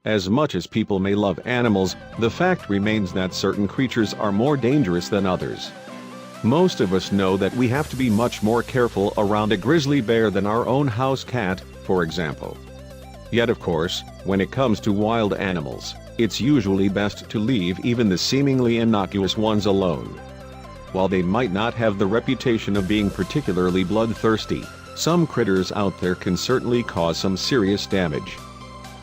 As much as people may love animals, the fact remains that certain creatures are more dangerous than others. Most of us know that we have to be much more careful around a grizzly bear than our own house cat, for example. Yet of course, when it comes to wild animals, it's usually best to leave even the seemingly innocuous ones alone. While they might not have the reputation of being particularly bloodthirsty, some critters out there can certainly cause some serious damage.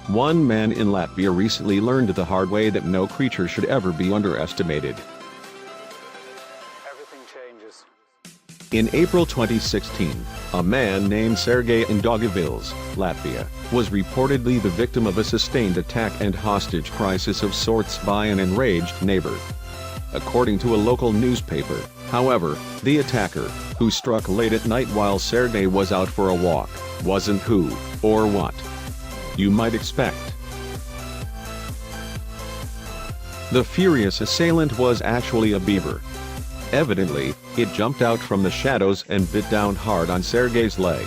One man in Latvia recently learned the hard way that no creature should ever be underestimated. Everything changes. In April 2016, a man named Sergei in Daugavpils, Latvia, was reportedly the victim of a sustained attack and hostage crisis of sorts by an enraged neighbor. According to a local newspaper, however, the attacker, who struck late at night while Sergei was out for a walk, wasn't who, or what you might expect. The furious assailant was actually a beaver. Evidently, it jumped out from the shadows and bit down hard on Sergei's leg.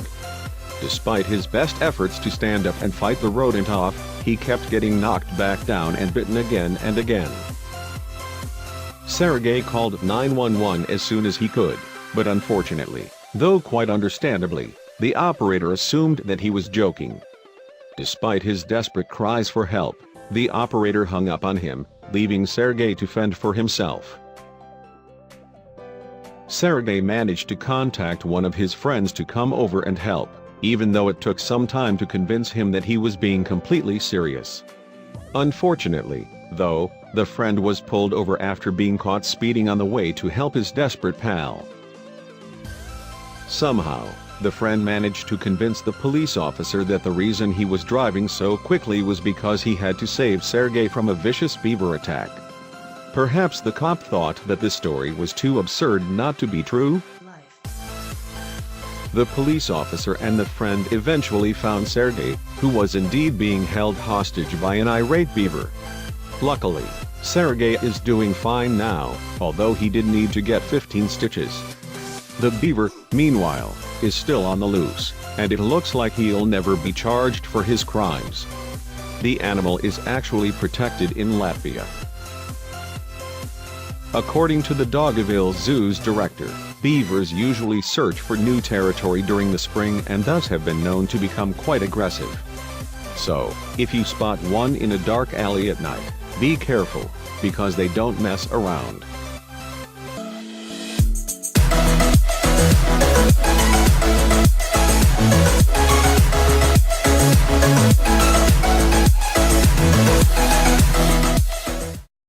Despite his best efforts to stand up and fight the rodent off, he kept getting knocked back down and bitten again and again. Sergei called 911 as soon as he could, but unfortunately, though quite understandably, the operator assumed that he was joking. Despite his desperate cries for help, the operator hung up on him, leaving Sergei to fend for himself. Sergei managed to contact one of his friends to come over and help, even though it took some time to convince him that he was being completely serious. Unfortunately, though, the friend was pulled over after being caught speeding on the way to help his desperate pal. Somehow, the friend managed to convince the police officer that the reason he was driving so quickly was because he had to save Sergei from a vicious beaver attack. Perhaps the cop thought that this story was too absurd not to be true? The police officer and the friend eventually found Sergei, who was indeed being held hostage by an irate beaver. Luckily, Sergei is doing fine now, although he did need to get 15 stitches. The beaver, meanwhile, is still on the loose, and it looks like he'll never be charged for his crimes. The animal is actually protected in Latvia. According to the Daugavpils Zoo's director, beavers usually search for new territory during the spring and thus have been known to become quite aggressive. So, if you spot one in a dark alley at night, be careful, because they don't mess around.